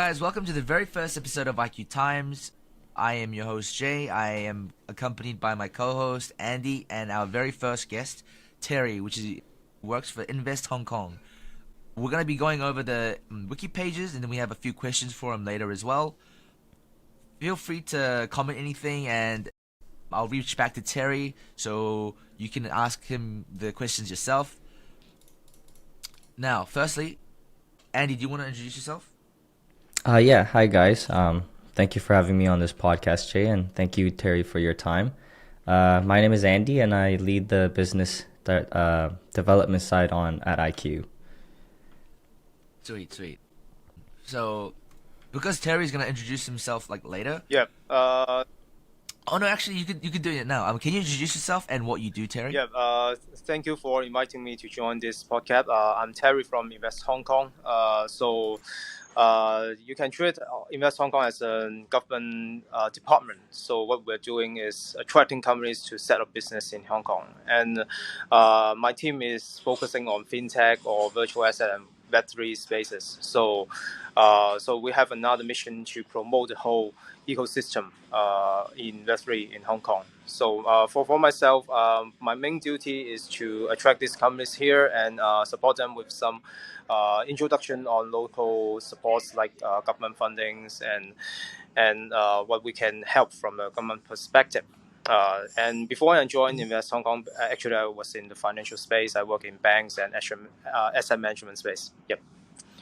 guys, welcome to the very first episode of IQ Times. I am your host, Jay. I am accompanied by my co-host, Andy, and our very first guest, Terry, which works for InvestHK. We're going to be going over the Wiki pages, and then we have a few questions for him later as well. Feel free to comment anything, and I'll reach back to Terry so you can ask him the questions yourself. Now, firstly, Andy, do you want to introduce yourself? Yeah. Hi, guys. Thank you for having me on this podcast, Jay, and thank you, Terry, for your time. My name is Andy, and I lead the business development side at IQ. Sweet. So, because Terry's gonna introduce himself like later. Yeah. Oh no, actually, you could do it now. Can you introduce yourself and what you do, Terry? Yeah. Thank you for inviting me to join this podcast. I'm Terry from InvestHK. You can treat InvestHK as a government department. So what we're doing is attracting companies to set up business in Hong Kong. And my team is focusing on fintech or virtual asset and Web3 spaces. So we have another mission to promote the whole ecosystem in Web3 in Hong Kong. So for myself, my main duty is to attract these companies here and support them with some introduction on local supports like government fundings and what we can help from a government perspective. And before I joined InvestHK, actually I was in the financial space. I work in banks and asset management space. Yep.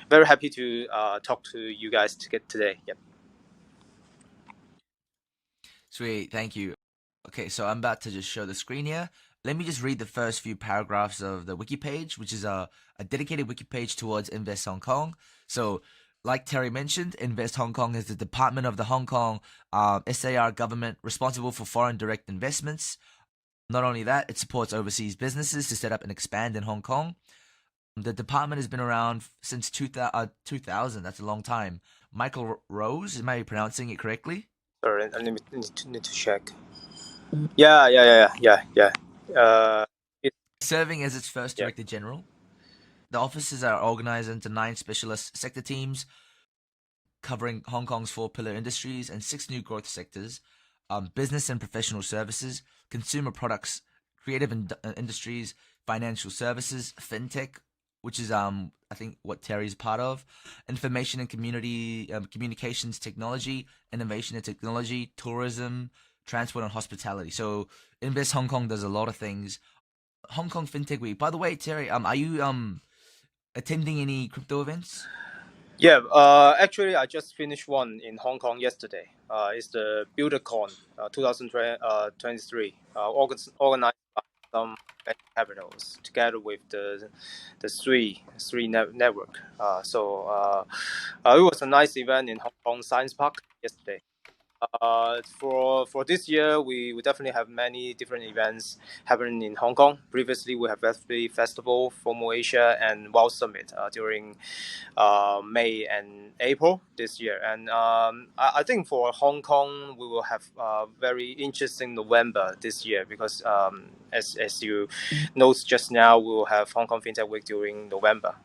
Very happy to talk to you guys today. Yep. Sweet, thank you. Okay, so I'm about to just show the screen here. Let me just read the first few paragraphs of the Wiki page, which is a dedicated Wiki page towards Invest Hong Kong. So, like Terry mentioned, Invest Hong Kong is the department of the Hong Kong SAR government responsible for foreign direct investments. Not only that, it supports overseas businesses to set up and expand in Hong Kong. The department has been around since 2000. That's a long time. Michael Rose, am I pronouncing it correctly? Sorry, I need to check. Yeah. Serving as its first Director General. The offices are organized into 9 specialist sector teams covering Hong Kong's 4 pillar industries and 6 new growth sectors: business and professional services, consumer products, creative industries, financial services, fintech, which is I think what Terry's part of, information and communications technology, innovation and technology, tourism, transport and hospitality. So Invest Hong Kong does a lot of things. Hong Kong Fintech Week. By the way, Terry, are you attending any crypto events? Yeah, actually, I just finished one in Hong Kong yesterday. It's the BuilderCon 2023, organized by some capitals together with the three network. So it was a nice event in Hong Kong Science Park yesterday. For this year, we definitely have many different events happening in Hong Kong. Previously, we have Web3 Festival, FOMO Asia, and World Summit during May and April this year. And I think for Hong Kong, we will have a very interesting November this year because as you noticed just now, we will have Hong Kong Fintech Week during November.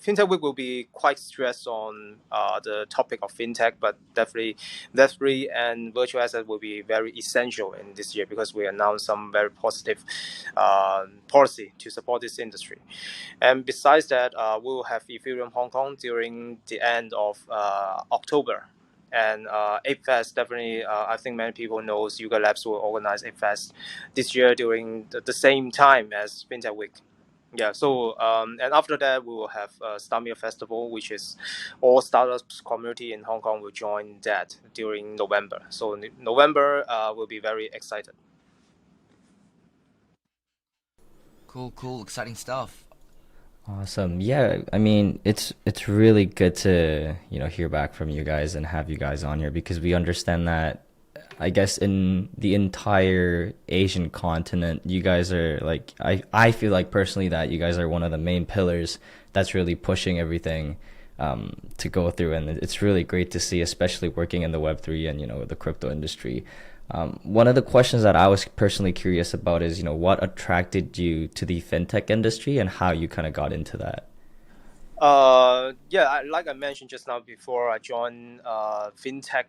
Fintech Week will be quite stressed on the topic of fintech, but definitely Web3 and virtual assets will be very essential in this year because we announced some very positive policy to support this industry. And besides that, we will have Ethereum Hong Kong during the end of October. And ApeFest, definitely, I think many people know Yuga Labs will organize ApeFest this year during the same time as Fintech Week. Yeah, so and after that we will have Starmere Festival, which is all startups community in Hong Kong will join that during November. So November will be very excited. Cool, exciting stuff. Awesome. Yeah, I mean, it's really good to, hear back from you guys and have you guys on here because we understand that, I guess, in the entire Asian continent, you guys are like, I feel like personally that you guys are one of the main pillars that's really pushing everything to go through. And it's really great to see, especially working in the Web3 and, the crypto industry. One of the questions that I was personally curious about is, what attracted you to the fintech industry and how you kind of got into that? Like I mentioned just now before I joined fintech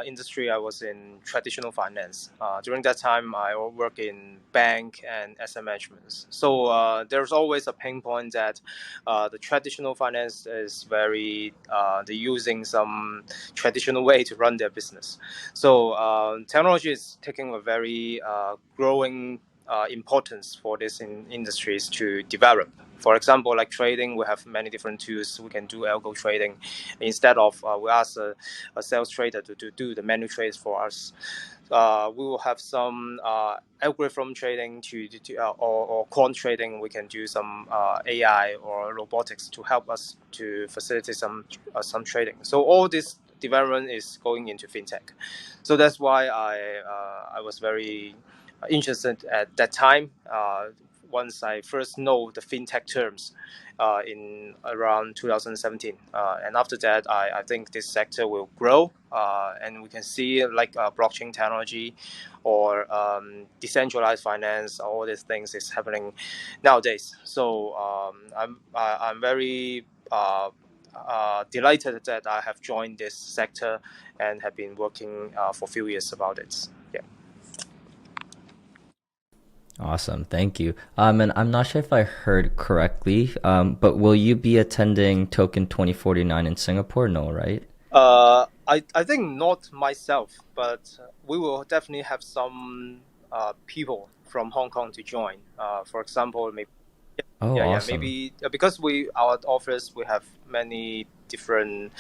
industry, I was in traditional finance. During that time, I work in bank and asset management. So there's always a pain point that the traditional finance is very they're using some traditional way to run their business. So technology is taking a very growing importance for these industries to develop. For example, like trading, we have many different tools. We can do algo trading instead of we ask a sales trader to do the manual trades for us. We will have some algorithm trading or quant trading. We can do some AI or robotics to help us to facilitate some trading. So all this development is going into fintech. So that's why I was very interested at that time. Once I first know the fintech terms in around 2017, and after that, I think this sector will grow, and we can see like blockchain technology or decentralized finance. All these things is happening nowadays. So I'm very delighted that I have joined this sector and have been working for a few years about it. Yeah. Awesome, thank you. And I'm not sure if I heard correctly, but will you be attending Token 2049 in Singapore? No, right? I think not myself, but we will definitely have some people from Hong Kong to join. For example, maybe Oh, awesome. maybe because our office we have many different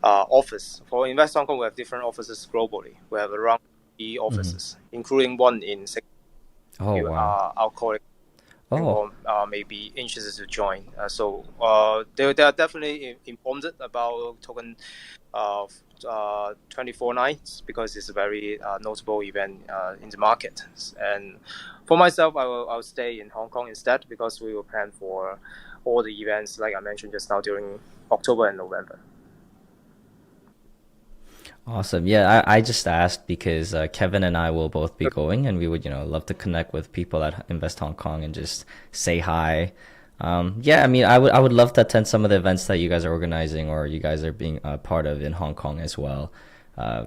office. For Invest Hong Kong, we have different offices globally. We have around 3 Hmm. offices, including one in Singapore. Oh, wow. Our colleagues Oh. or may be interested to join. So they are definitely informed about Token 24 nights because it's a very notable event in the market. And for myself, I'll stay in Hong Kong instead because we will plan for all the events like I mentioned just now during October and November. Awesome. Yeah, I just asked because Kevin and I will both be going, and we would, love to connect with people at Invest Hong Kong and just say hi. Yeah, I mean, I would love to attend some of the events that you guys are organizing or you guys are being a part of in Hong Kong as well. Uh,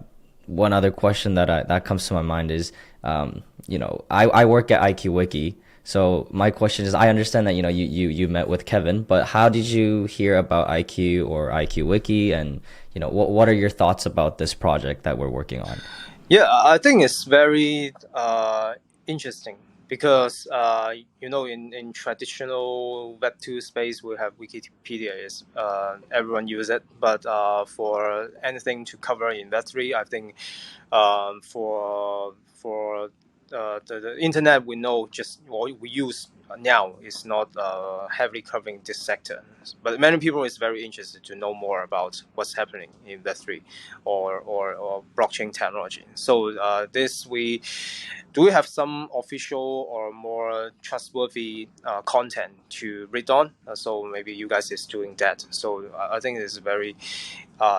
One other question that comes to my mind is, I work at IQ.wiki. So my question is, I understand that you met with Kevin, but how did you hear about IQ or IQ.wiki, and what are your thoughts about this project that we're working on? Yeah, I think it's very interesting because in traditional Web2 space we have Wikipedia is everyone use it, but for anything to cover in Web3, I think for the internet we know just what we use now is not heavily covering this sector, but many people is very interested to know more about what's happening in Web3 or blockchain technology. So this we do we have some official or more trustworthy content to read on. So maybe you guys is doing that. So I think it's very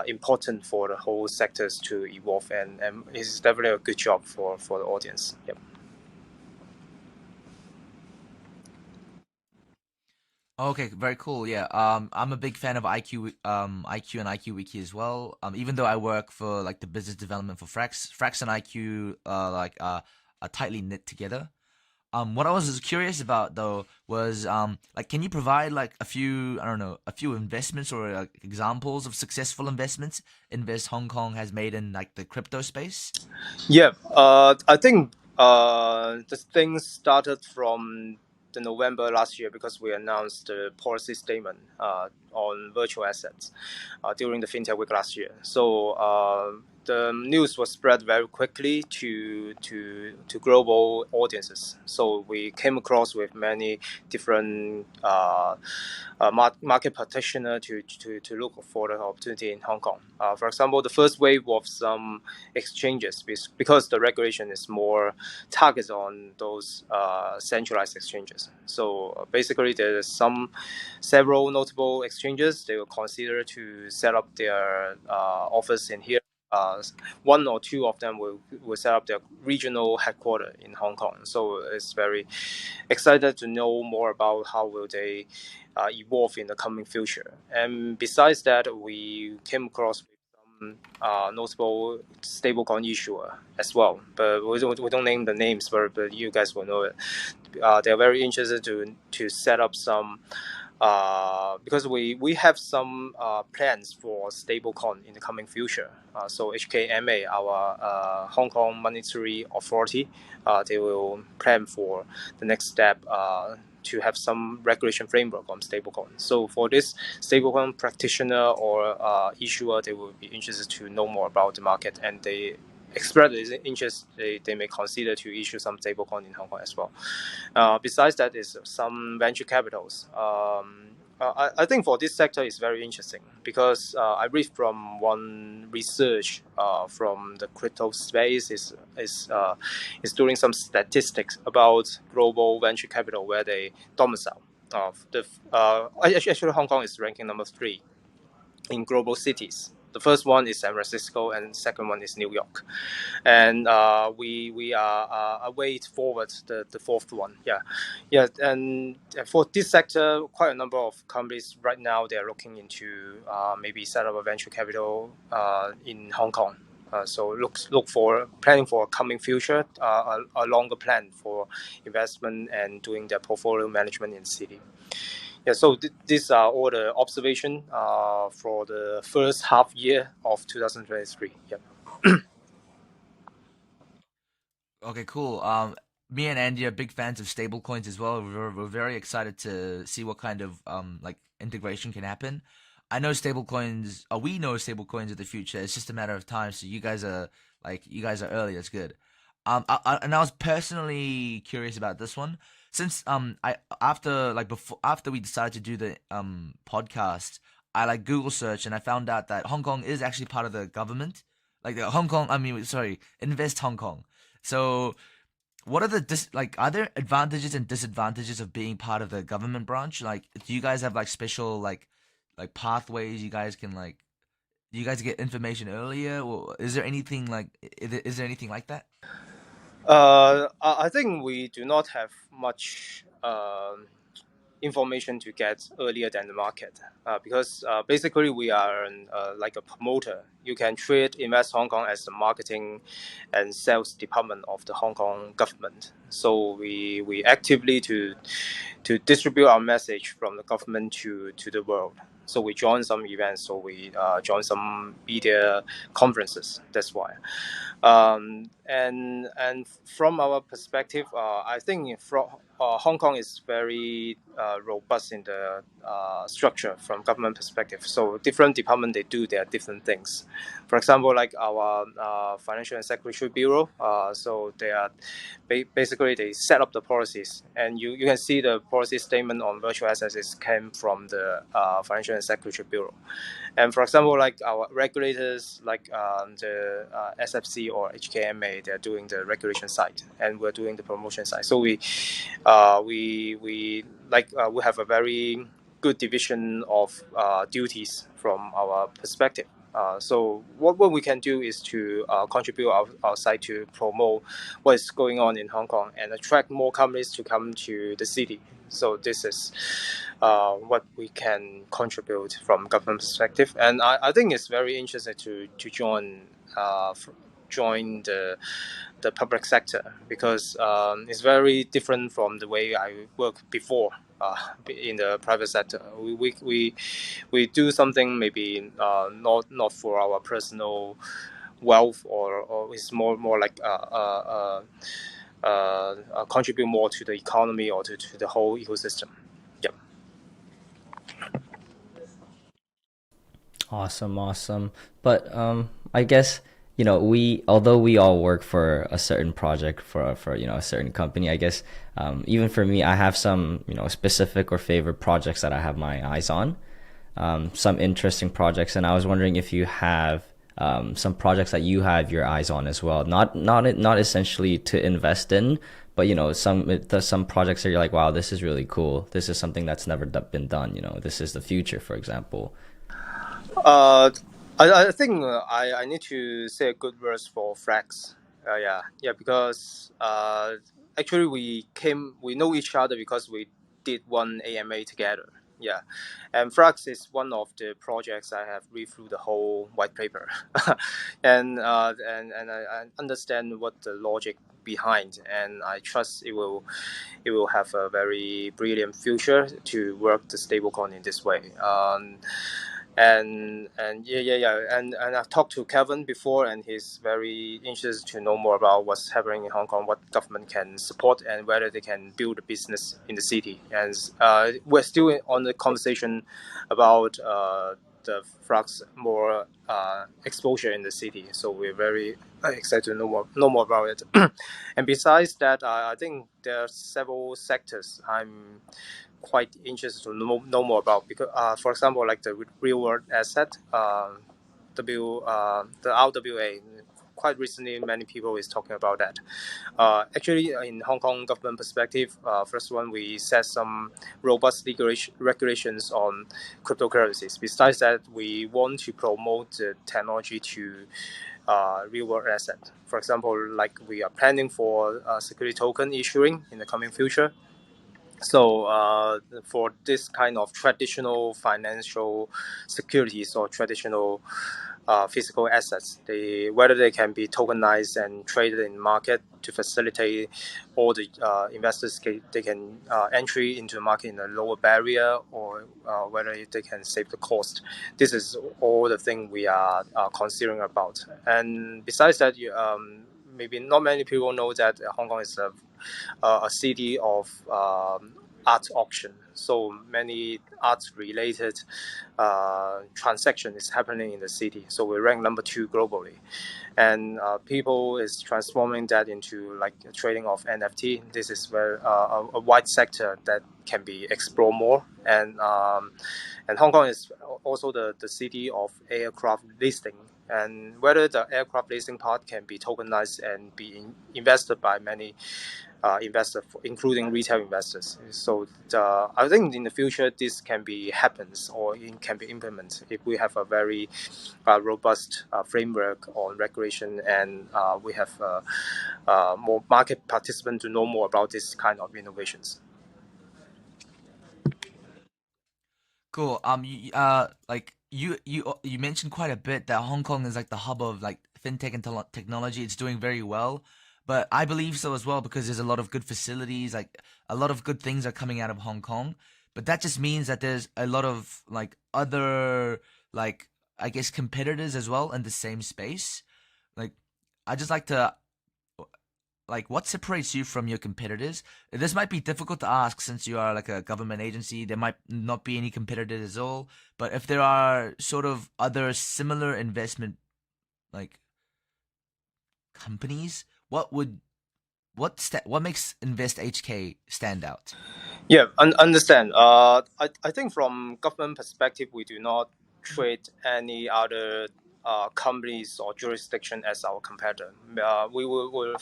important for the whole sectors to evolve, and it's definitely a good job for the audience. Yep. Okay, very cool. Yeah. I'm a big fan of IQ and IQ Wiki as well. Even though I work for like the business development for Frax and IQ are tightly knit together. What I was curious about though was like, can you provide like a few, I don't know, a few investments or examples of successful investments Invest Hong Kong has made in like the crypto space? Yeah, I think the thing started from the November last year because we announced the policy statement on virtual assets during the FinTech Week last year. So the news was spread very quickly to global audiences. So we came across with many different market practitioner to look for the opportunity in Hong Kong. For example, the first wave of some exchanges because the regulation is more targeted on those centralized exchanges. So basically, there's several notable exchanges they will consider to set up their office in here. one or two of them will set up their regional headquarters in Hong Kong. So it's very excited to know more about how will they evolve in the coming future. And besides that, we came across with some notable stablecoin issuer as well. But we don't name the names, but you guys will know it. They're very interested to set up some. Because we have some plans for stablecoin in the coming future. So HKMA, our Hong Kong Monetary Authority, they will plan for the next step to have some regulation framework on stablecoin. So for this stablecoin practitioner or issuer, they will be interested to know more about the market, and they express their interest. They may consider to issue some stablecoin in Hong Kong as well. Besides that, is some venture capitals. I think for this sector is very interesting because I read from one research from the crypto space is doing some statistics about global venture capital where they domicile. Actually, Hong Kong is ranking number 3 in global cities. The first one is San Francisco, and the second one is New York. And we are await forward the fourth one. Yeah. And for this sector, quite a number of companies right now they are looking into maybe set up a venture capital in Hong Kong. So look for planning for a coming future, a longer plan for investment and doing their portfolio management in the city. Yeah, so these are all the observation for the first half year of 2023. Yeah. Okay, cool. Me and Andy are big fans of stablecoins as well. We're very excited to see what kind of like integration can happen. I know stablecoins. We know stablecoins are the future. It's just a matter of time. So you guys are early. That's good. And I was personally curious about this one since after we decided to do the podcast, I like Google search and I found out that Hong Kong is actually part of the government, like the Invest Hong Kong. So, what are are there advantages and disadvantages of being part of the government branch? Like, do you guys have like special like pathways? You guys can do you guys get information earlier, or is there anything like that? I think we do not have much information to get earlier than the market because basically we are like a promoter. You can treat Invest Hong Kong as the marketing and sales department of the Hong Kong government. So we actively to distribute our message from the government to the world. So we join some events. So we join some media conferences. That's why. And from our perspective, I think Hong Kong is very robust in the structure from government perspective. So different departments they do their different things. For example, like our Financial and Secretary Bureau. So they are basically they set up the policies, and you can see the policy statement on virtual assets came from the Financial and Secretary Bureau. And for example, like our regulators, like the SFC or HKMA, they're doing the regulation side, and we're doing the promotion side. So we have a very good division of duties from our perspective. So what we can do is to contribute our side to promote what is going on in Hong Kong and attract more companies to come to the city. So this is what we can contribute from government perspective, and I think it's very interesting to join the public sector because it's very different from the way I worked before in the private sector. We do something maybe not for our personal wealth or it's more like contribute more to the economy or to the whole ecosystem. Yep. Awesome. But I guess although we all work for a certain project for a certain company, I guess even for me, I have some specific or favorite projects that I have my eyes on, some interesting projects, and I was wondering if you have some projects that you have your eyes on as well, not essentially to invest in, but some projects that you're like, wow, this is really cool. This is something that's never been done. This is the future, for example. I think I need to say a good words for Frax. Because actually we know each other because we did one AMA together. Yeah, and Frax is one of the projects I have read through the whole white paper, and I understand what the logic behind, and I trust it will have a very brilliant future to work the stablecoin in this way. And I've talked to Kevin before, and he's very interested to know more about what's happening in Hong Kong, what government can support, and whether they can build a business in the city. And we're still on the conversation about the flux more exposure in the city. So we're very excited to know more about it. And besides that, I think there are several sectors I'm quite interested to know more about because, for example, like the real world asset, the RWA. Quite recently, many people is talking about that. Actually, in Hong Kong government perspective, first one we set some robust regulations on cryptocurrencies. Besides that, we want to promote the technology to real world asset. For example, like we are planning for security token issuing in the coming future. So for this kind of traditional financial securities or traditional physical assets, whether they can be tokenized and traded in market to facilitate all the investors they can entry into the market in a lower barrier, or whether they can save the cost. This is all the thing we are considering about. And besides that, maybe not many people know that Hong Kong is a city of art auction. So many art-related transaction is happening in the city. So we rank number 2 globally, and people is transforming that into like trading of NFT. This is where a wide sector that can be explored more. And Hong Kong is also the city of aircraft leasing. And whether the aircraft leasing part can be tokenized and be invested by many investors, including retail investors. So I think in the future this can be happens or it can be implemented if we have a very robust framework on regulation, and we have more market participants to know more about this kind of innovations. Cool. You mentioned quite a bit that Hong Kong is like the hub of like fintech and technology. It's doing very well, but I believe so as well because there's a lot of good facilities, like a lot of good things are coming out of Hong Kong. But that just means that there's a lot of like other like I guess competitors as well in the same space. Like I just like to like what separates you from your competitors? This might be difficult to ask since you are like a government agency. There might not be any competitors at all, but if there are sort of other similar investment like companies, what makes InvestHK stand out? Yeah, understand. I think from government perspective, we do not treat any other companies or jurisdiction as our competitor. We will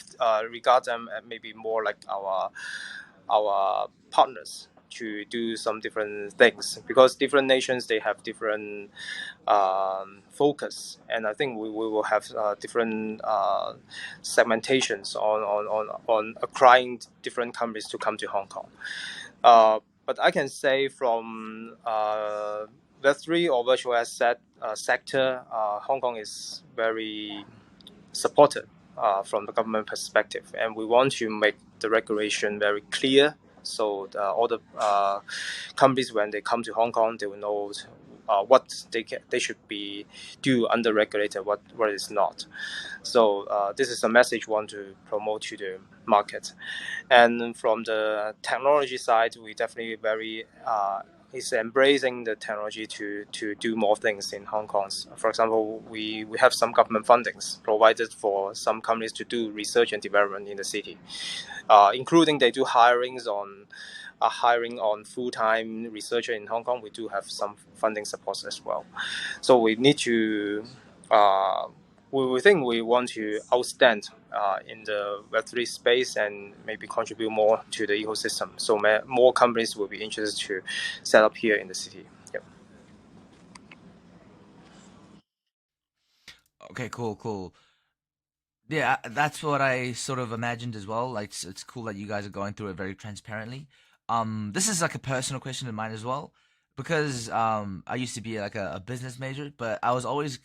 regard them as maybe more like our partners to do some different things, because different nations they have different focus, and I think we will have different segmentations on acquiring different companies to come to Hong Kong. But I can say from Web3 or virtual asset sector, Hong Kong is very supported from the government perspective, and we want to make the regulation very clear. So all the companies, when they come to Hong Kong, they will know what they should be do under regulated, what is not. So this is a message we want to promote to the market. And from the technology side, we definitely very is embracing the technology to do more things in Hong Kong. For example, we have some government fundings provided for some companies to do research and development in the city, including they do hiring on full-time researcher in Hong Kong. We do have some funding support as well. So we need to we think we want to outstand in the Web3 space and maybe contribute more to the ecosystem. So more companies will be interested to set up here in the city. Yep. Okay, cool. Yeah, that's what I sort of imagined as well. Like, it's cool that you guys are going through it very transparently. This is like a personal question of mine as well, because I used to be like a business major, but I was always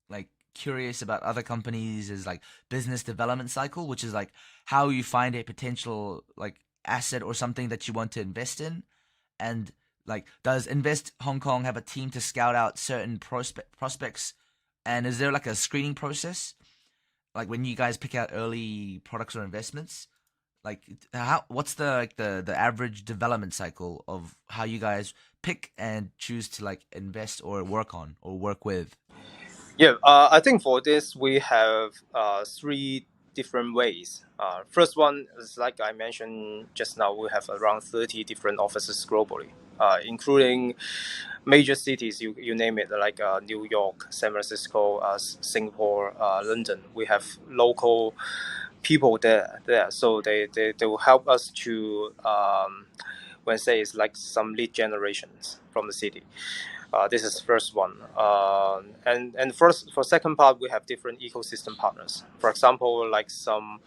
like curious about other companies' is like business development cycle, which is like how you find a potential like asset or something that you want to invest in, and like does Invest Hong Kong have a team to scout out certain prospects, and is there like a screening process? Like when you guys pick out early products or investments, like how what's the like the average development cycle of how you guys pick and choose to like invest or work on or work with? Yeah, I think for this we have three different ways. First one is like I mentioned just now, we have around 30 different offices globally, including major cities, you name it, like New York, San Francisco, Singapore, London. We have local people there, so they will help us to when say it's like some lead generations from the city. This is first one, and for second part, we have different ecosystem partners. For example, like some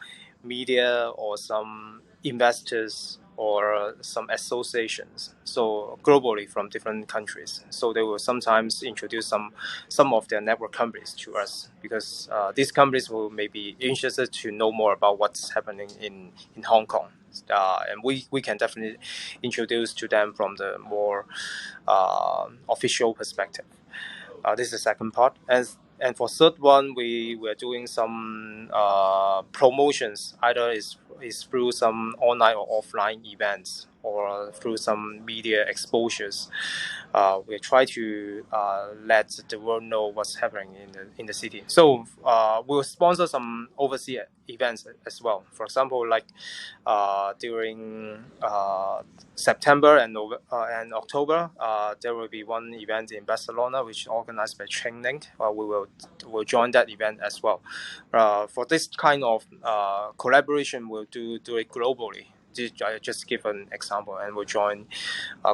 media or some investors or some associations. So globally from different countries. So they will sometimes introduce some of their network companies to us because these companies will maybe interested to know more about what's happening in Hong Kong. And we can definitely introduce to them from the more official perspective. This is the second part. And for third one, we were doing some promotions. Either is through some online or offline events or through some media exposures. We try to let the world know what's happening in the city. So we'll sponsor some overseas events as well. For example, like during September and October, there will be one event in Barcelona, which is organized by Chainlink. We will join that event as well. For this kind of collaboration, we'll do it globally. I just give an example, and we'll join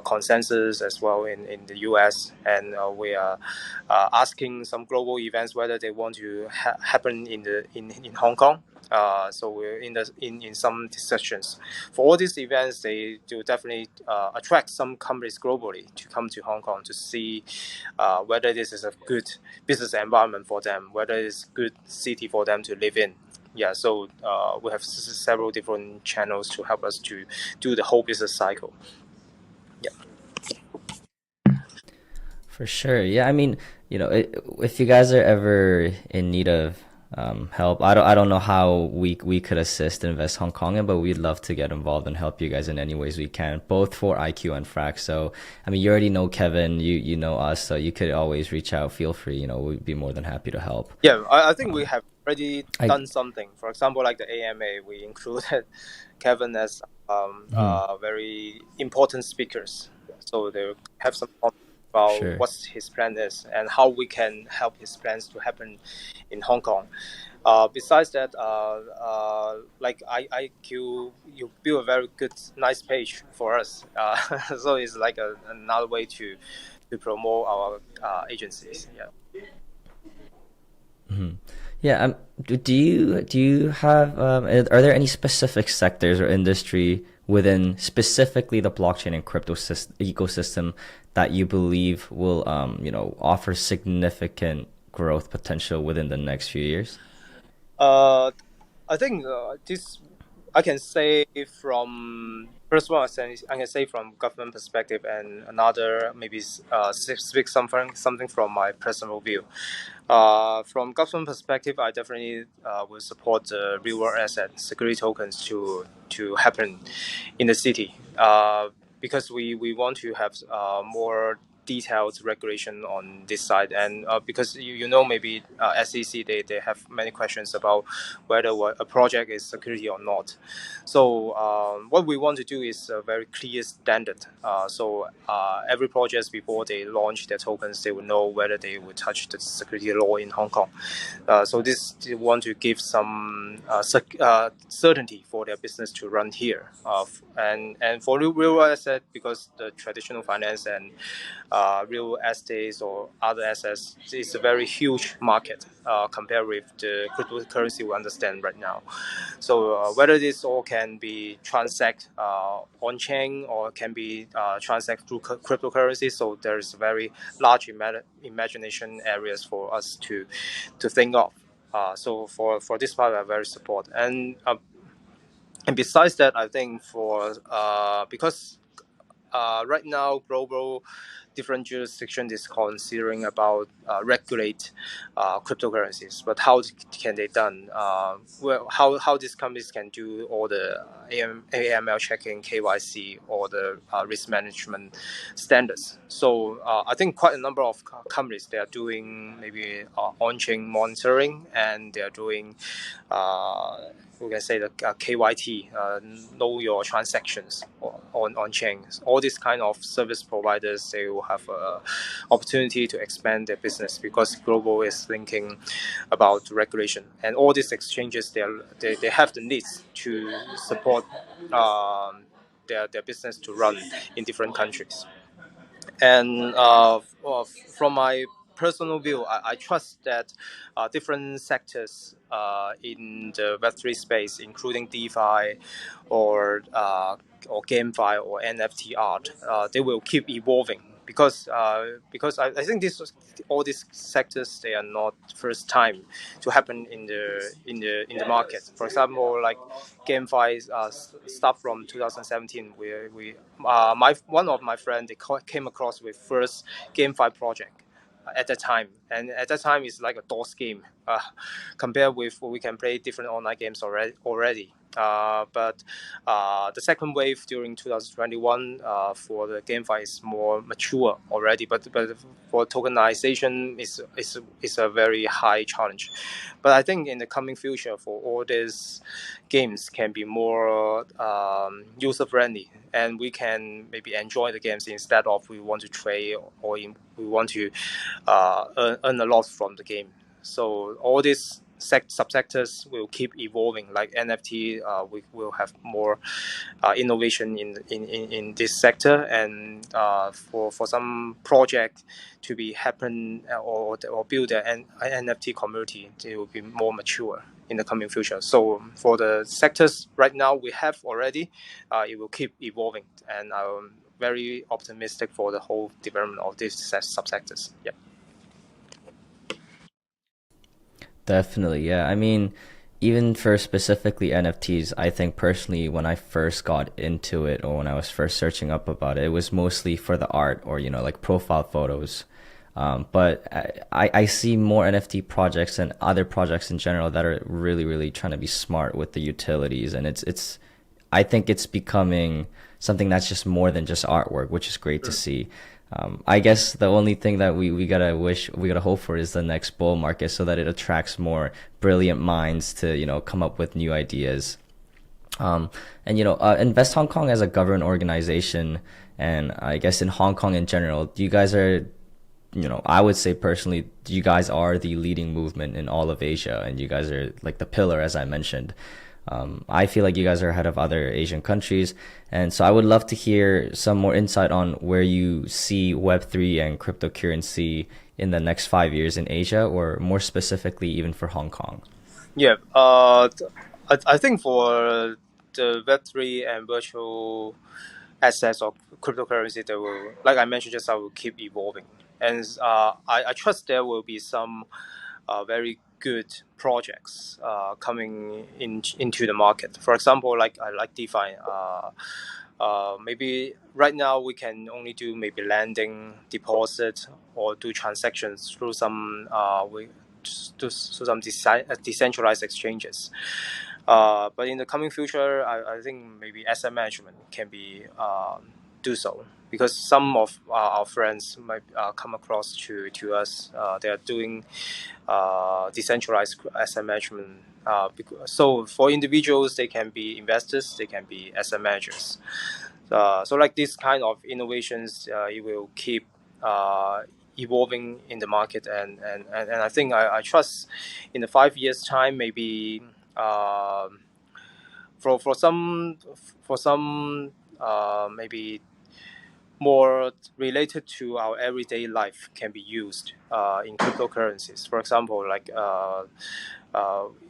consensus as well in the US, and we are asking some global events whether they want to happen in Hong Kong. So we're in some discussions. For all these events, they do definitely attract some companies globally to come to Hong Kong to see whether this is a good business environment for them, whether it's a good city for them to live in. Yeah, so we have several different channels to help us to do the whole business cycle. Yeah. For sure. Yeah, I mean, if you guys are ever in need of help, I don't know how we could assist Invest Hong Kong, but we'd love to get involved and help you guys in any ways we can, both for IQ and Frac. So, I mean, you already know Kevin, you know us, so you could always reach out. Feel free. We'd be more than happy to help. Yeah, I think we have already done something. For example, like the AMA, we included Kevin as very important speakers. So they have some comment about Sure. what his plan is and how we can help his plans to happen in Hong Kong. Besides that, like IQ, you build a very good, nice page for us. So it's like another way to promote our agencies. Yeah. Yeah. Do you have are there any specific sectors or industry within specifically the blockchain and crypto ecosystem that you believe will offer significant growth potential within the next few years? I think this I can say from first one. I can say from government perspective, and another maybe speak something from my personal view. From government perspective, I definitely will support the real world asset security tokens to happen in the city. Because we want to have more detailed regulation on this side, and because maybe SEC they have many questions about whether a project is security or not. So what we want to do is a very clear standard. So every project before they launch their tokens, they will know whether they will touch the security law in Hong Kong. So this they want to give some certainty for their business to run here. And for real world asset, because the traditional finance and real estates or other assets, it's a very huge market compared with the cryptocurrency we understand right now. So whether this all can be transact on chain or can be transact through cryptocurrency, so there's very large imagination areas for us to think of. So for this part, I very support. And besides that, I think for because right now global different jurisdictions is considering about regulate cryptocurrencies, but how can they done? Well, how these companies can do all the AML checking, KYC, or the risk management standards. So I think quite a number of companies, they are doing maybe on-chain monitoring, and they are doing we can say the KYT, know your transactions on chains. All these kind of service providers, they will have an opportunity to expand their business because global is thinking about regulation, and all these exchanges, they have the needs to support their business to run in different countries. And from my personal view, I trust that different sectors in the Web3 space, including DeFi or GameFi or NFT art, they will keep evolving because I think all these sectors, they are not first time to happen in the market. For example, like GameFi start from 2017. One of my friends, they came across with first GameFi project at that time, and at that time it's like a DOS game compared with we can play different online games already. But the second wave during 2021 for the GameFi is more mature already, but for tokenization is a very high challenge. But I think in the coming future, for all these games can be more user friendly, and we can maybe enjoy the games instead of we want to trade or we want to earn a lot from the game. So all these subsectors will keep evolving. Like NFT, we will have more innovation in this sector, and for some project to be happen or build an NFT community, it will be more mature in the coming future. So for the sectors right now we have already, it will keep evolving, and I'm very optimistic for the whole development of these subsectors. Yeah. Definitely, yeah. I mean, even for specifically NFTs, I think personally when I first got into it or when I was first searching up about it, it was mostly for the art or, you know, like profile photos. But I see more NFT projects and other projects in general that are really, really trying to be smart with the utilities. And I think it's becoming something that's just more than just artwork, which is great to see. I guess the only thing that we gotta hope for is the next bull market so that it attracts more brilliant minds to, you know, come up with new ideas. And, you know, Invest Hong Kong as a government organization, and I guess in Hong Kong in general, you guys are, you know, I would say personally, you guys are the leading movement in all of Asia, and you guys are like the pillar, as I mentioned. I feel like you guys are ahead of other Asian countries. And so I would love to hear some more insight on where you see Web3 and cryptocurrency in the next 5 years in Asia, or more specifically, even for Hong Kong. Yeah, I think for the Web3 and virtual assets or cryptocurrency, they will, like I mentioned just now, will keep evolving. And I trust there will be some very good projects coming into the market. For example, like DeFi. Maybe right now we can only do maybe lending, deposit, or do transactions through some decentralized exchanges. But in the coming future, I think maybe asset management can be do so, because some of our friends might come across to us. They are doing decentralized asset management. So for individuals, they can be investors, they can be asset managers. So like this kind of innovations, it will keep evolving in the market, and I think I trust in the 5 years time, maybe for some maybe more related to our everyday life can be used in cryptocurrencies. For example, like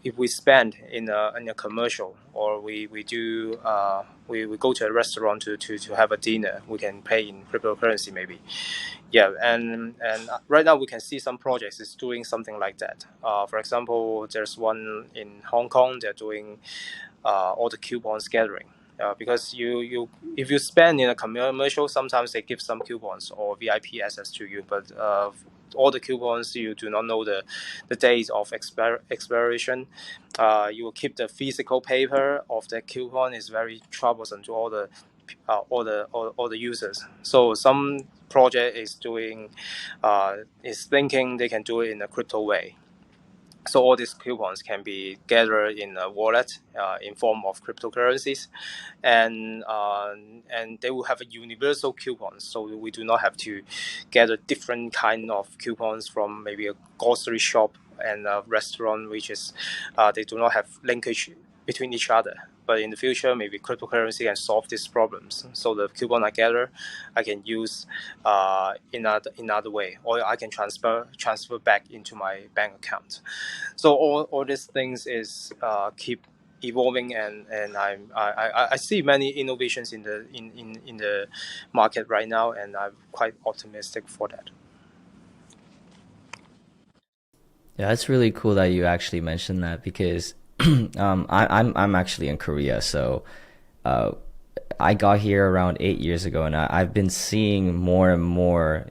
if we spend in a commercial, or we go to a restaurant to have a dinner, we can pay in cryptocurrency maybe. Yeah, and right now we can see some projects is doing something like that. For example, there's one in Hong Kong. They're doing all the coupons gathering. Because if you spend in a commercial, sometimes they give some coupons or VIP access to you, but all the coupons you do not know the days of expiration. You will keep the physical paper of the coupon. Is very troublesome to all the users. So some project is thinking they can do it in a crypto way. So all these coupons can be gathered in a wallet in form of cryptocurrencies, and they will have a universal coupon. So we do not have to gather different kind of coupons from maybe a grocery shop and a restaurant, which is they do not have linkage between each other. But in the future, maybe cryptocurrency can solve these problems. So the coupon I gather, I can use in another way, or I can transfer back into my bank account. So all these things is keep evolving, and I see many innovations in the market right now, and I'm quite optimistic for that. Yeah, it's really cool that you actually mentioned that, because I'm actually in Korea, so I got here around 8 years ago, and I've been seeing more and more,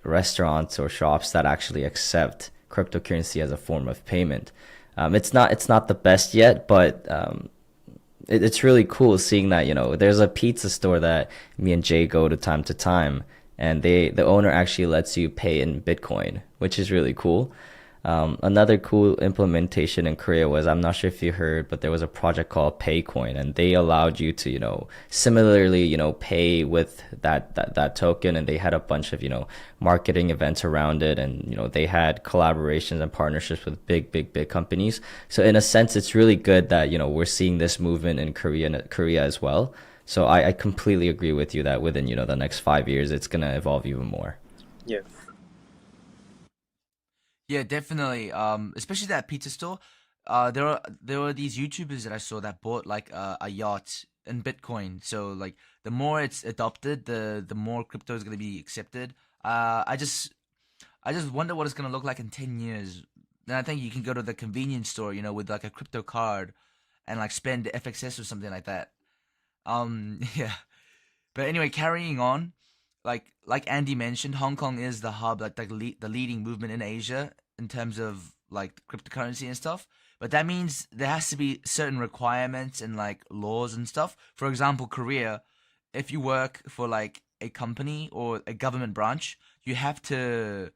restaurants or shops that actually accept cryptocurrency as a form of payment. It's not the best yet, but it's really cool seeing that, there's a pizza store that me and Jay go to time, and the owner actually lets you pay in Bitcoin, which is really cool. Another cool implementation in Korea was, I'm not sure if you heard, but there was a project called Paycoin, and they allowed you to, similarly, pay with that token, and they had a bunch of, marketing events around it, and, they had collaborations and partnerships with big companies. So in a sense, it's really good that, we're seeing this movement in Korea as well. So I completely agree with you that within, the next 5 years, it's going to evolve even more. Yeah. Yeah, definitely. Especially that pizza store. There were these YouTubers that I saw that bought like a yacht in Bitcoin. So like the more it's adopted, the more crypto is gonna be accepted. I just wonder what it's gonna look like in 10 years. Then I think you can go to the convenience store, with like a crypto card, and like spend FXS or something like that. Yeah. But anyway, carrying on, like Andy mentioned, Hong Kong is the hub, like the leading movement in Asia in terms of like cryptocurrency and stuff. But that means there has to be certain requirements and like laws and stuff. For example, Korea, if you work for like a company or a government branch, you have to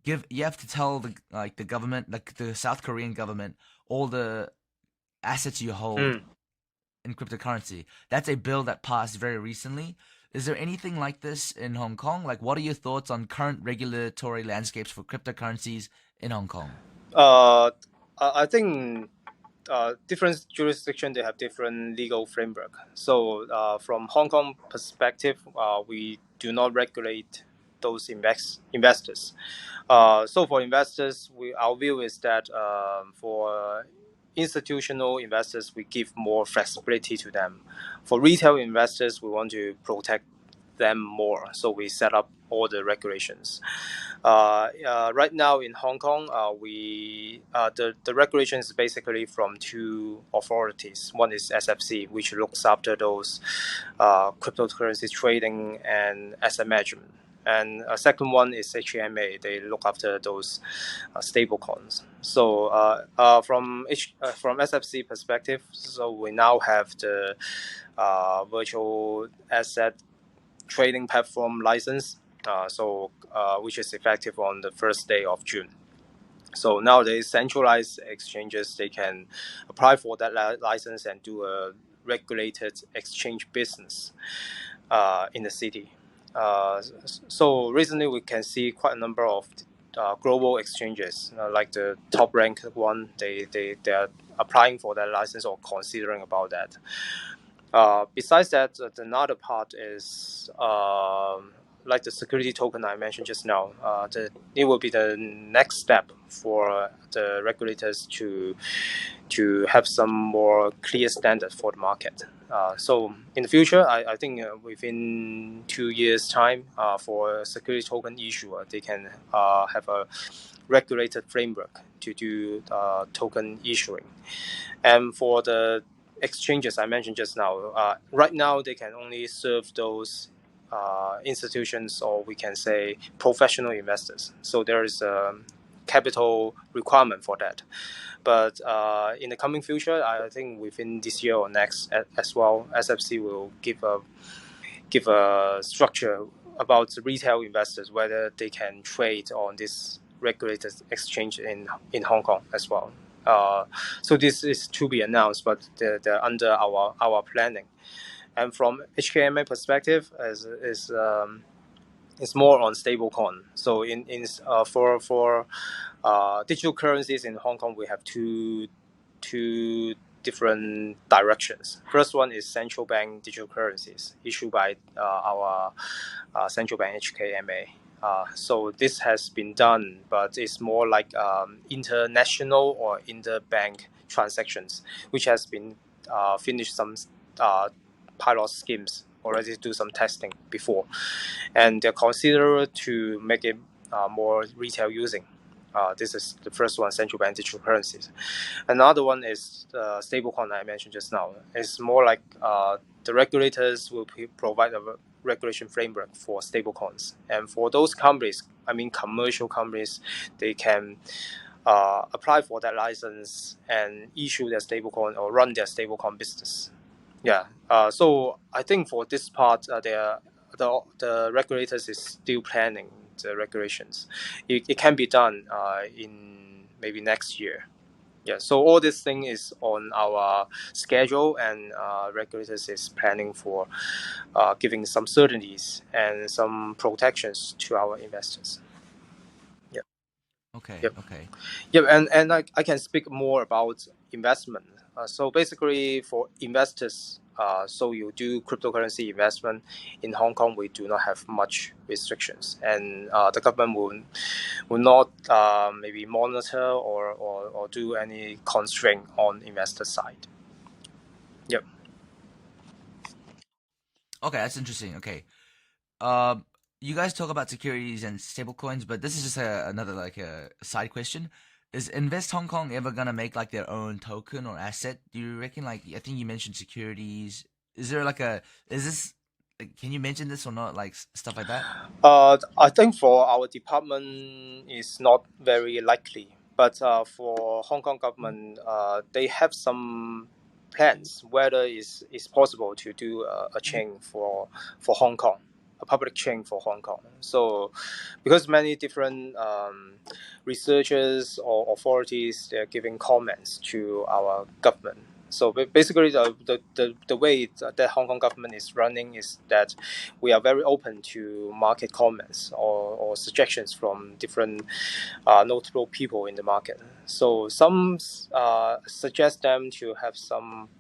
tell the government, like the South Korean government, all the assets you hold in cryptocurrency. That's a bill that passed very recently. Is there anything like this in Hong Kong? Like, what are your thoughts on current regulatory landscapes for cryptocurrencies in Hong Kong? I think different jurisdiction, they have different legal framework. So from Hong Kong perspective, we do not regulate those investors. So for investors, our view is that for institutional investors, we give more flexibility to them. For retail investors, we want to protect them more, so we set up all the regulations. Right now in Hong Kong, the regulation is basically from two authorities. One is SFC, which looks after those cryptocurrency trading and asset management. And a second one is HMA. They look after those stable coins. So from SFC perspective, so we now have the virtual asset trading platform license, which is effective on the first day of June. So nowadays, centralized exchanges, they can apply for that license and do a regulated exchange business in the city. So recently, we can see quite a number of global exchanges, like the top ranked one. They are applying for that license or considering about that. Besides that, another part is like the security token I mentioned just now. It will be the next step for the regulators to have some more clear standard for the market. So in the future, I think within 2 years' time, for security token issuer, they can have a regulated framework to do token issuing. And for the exchanges I mentioned just now, right now they can only serve those institutions, or we can say professional investors. So there is a capital requirement for that. But in the coming future, I think within this year or next as well, SFC will give a structure about retail investors, whether they can trade on this regulated exchange in Hong Kong as well. So this is to be announced, but they're under our planning. And from HKMA perspective, is more on stablecoin. So for digital currencies in Hong Kong, we have two different directions. First one is central bank digital currencies issued by our central bank HKMA. So this has been done, but it's more like international or interbank transactions, which has been finished some pilot schemes already, do some testing before, and they're considered to make it more retail using. This is the first one, central bank digital currencies. Another one is stablecoin I mentioned just now. It's more like the regulators will provide a regulation framework for stablecoins. And for those companies, I mean commercial companies, they can apply for that license and issue their stablecoin or run their stablecoin business. Yeah. So I think for this part, the regulators is still planning the regulations. It can be done in maybe next year. Yeah. So all this thing is on our schedule, and regulators is planning for giving some certainties and some protections to our investors. Yeah. Okay. Yep. Okay. Yep. And I can speak more about investment. So basically, for investors, so you do cryptocurrency investment in Hong Kong, we do not have much restrictions, and the government will not maybe monitor or do any constraint on investor side. Yep. Okay, that's interesting. Okay. You guys talk about securities and stablecoins, but this is just another like a side question. Is Invest Hong Kong ever gonna make like their own token or asset? Do you reckon? Like, I think you mentioned securities. Is there like is this? Like, can you mention this or not? Like stuff like that. I think for our department is not very likely, but for Hong Kong government, they have some plans whether it's possible to do a chain for Hong Kong, a public chain for Hong Kong. So because many different researchers or authorities, they're giving comments to our government. So basically, the way that Hong Kong government is running is that we are very open to market comments or suggestions from different notable people in the market. So some suggest them to have some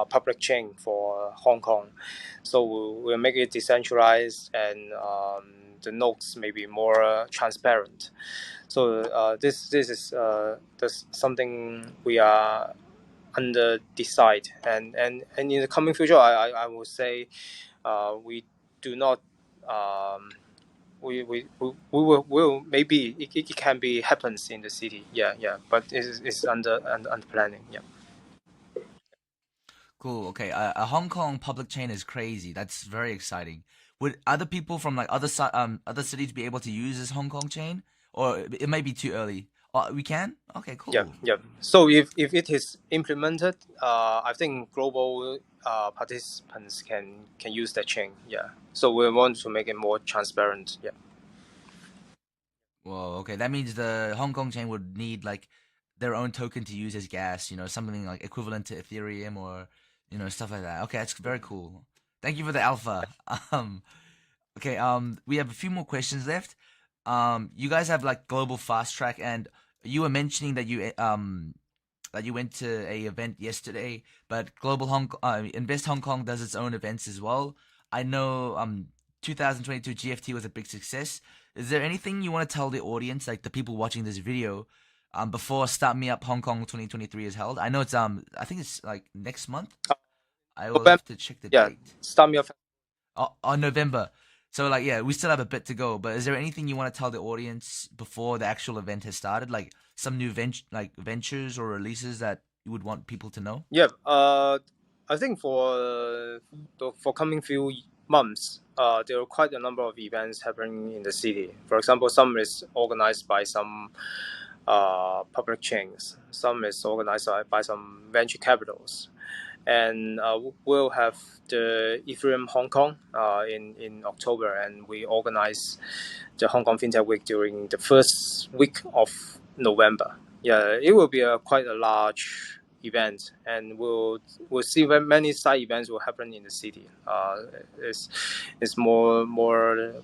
public chain for Hong Kong. So we'll make it decentralized, and the notes may be more transparent. So this is something we are under decide, and in the coming future, I would say we do not. We will maybe it can be happens in the city, yeah, but it's under planning, yeah. Cool. Okay. A Hong Kong public chain is crazy. That's very exciting. Would other people from like other cities be able to use this Hong Kong chain, or it may be too early? We can. Okay. Cool. Yeah. So if it is implemented, I think global participants can use that chain. Yeah. So we want to make it more transparent. Yeah. Well, okay. That means the Hong Kong chain would need like their own token to use as gas. Something like equivalent to Ethereum or stuff like that. Okay, that's very cool. Thank you for the alpha. Okay. We have a few more questions left. You guys have like global fast track, and you were mentioning that you that you went to a event yesterday, but Invest Hong Kong does its own events as well. I know 2022 GFT was a big success. Is there anything you want to tell the audience, like the people watching this video, before Start Me Up Hong Kong 2023 is held? I know it's I think it's like next month. I will have to check the date. Start Me Up. On November. So like yeah, we still have a bit to go. But is there anything you want to tell the audience before the actual event has started? Like some new ventures or releases that you would want people to know? Yeah. I think for coming few months, there are quite a number of events happening in the city. For example, some is organized by some public chains. Some is organized by some venture capitals. And we'll have the Ethereum Hong Kong in October, and we organize the Hong Kong Fintech Week during the first week of November. Yeah, it will be quite a large event, and we'll see when many side events will happen in the city. It's more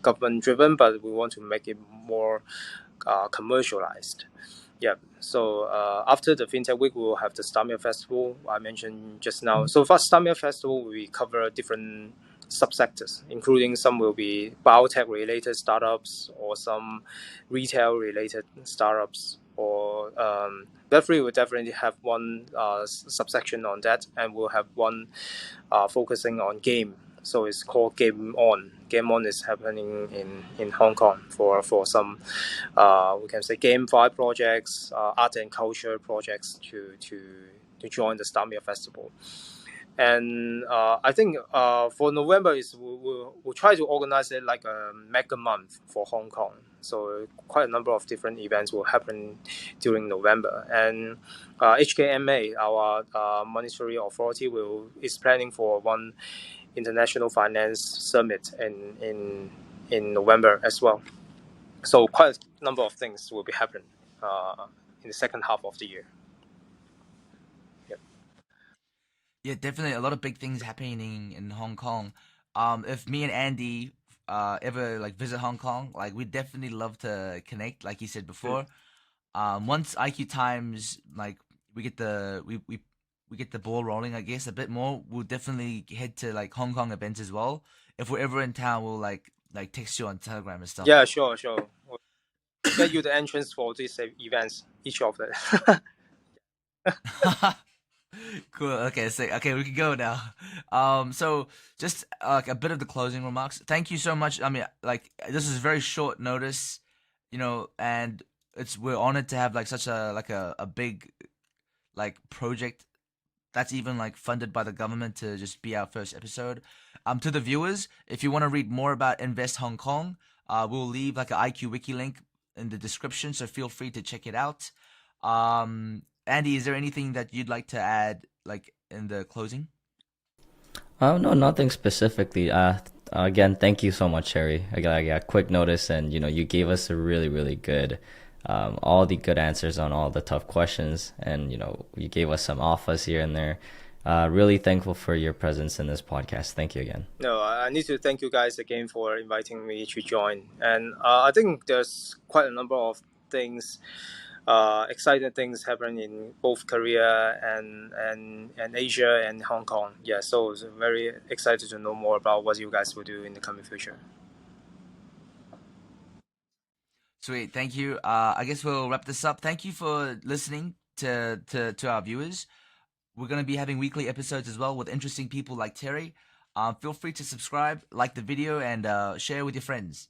government driven, but we want to make it more commercialized. Yeah. So after the FinTech Week, we will have the Start Me Up Festival I mentioned just now. So for Start Me Up Festival, we cover different subsectors, including some will be biotech-related startups or some retail-related startups. Or Web3 will definitely have one subsection on that, and we'll have one focusing on game. So it's called Game On. Game On is happening in Hong Kong for some, we can say, GameFi projects, art and culture projects to join the Start Me Up Festival. And I think for November is we'll try to organize it like a mega month for Hong Kong. So quite a number of different events will happen during November. And HKMA, our monetary authority, is planning for one International Finance Summit in November as well. So quite a number of things will be happening in the second half of the year. Yeah, definitely a lot of big things happening in Hong Kong. If me and Andy ever like visit Hong Kong, like we'd definitely love to connect, like you said before. Once IQ times like we get the ball rolling, I guess, a bit more, we'll definitely head to like Hong Kong events as well. If we're ever in town, we'll like text you on Telegram and stuff. Yeah, sure. We'll get you the entrance for these events, each of them. Cool. Okay, so we can go now. So just like a bit of the closing remarks. Thank you so much. I mean, like this is very short notice, and we're honored to have like such a big like project that's even like funded by the government to just be our first episode. To the viewers, if you want to read more about Invest Hong Kong, we'll leave like an IQ.wiki link in the description, so feel free to check it out. Andy, is there anything that you'd like to add, like in the closing? No, nothing specifically. Again, thank you so much, Harry. I got quick notice, and you gave us a really, really good, all the good answers on all the tough questions, and you gave us some offers here and there. Really thankful for your presence in this podcast. Thank you again. No, I need to thank you guys again for inviting me to join, and I think there's quite a number of things. Exciting things happening in both Korea and Asia and Hong Kong. Yeah, so it's very excited to know more about what you guys will do in the coming future. Sweet, thank you. I guess we'll wrap this up. Thank you for listening to our viewers. We're going to be having weekly episodes as well with interesting people like Terry. Feel free to subscribe, like the video, and share with your friends.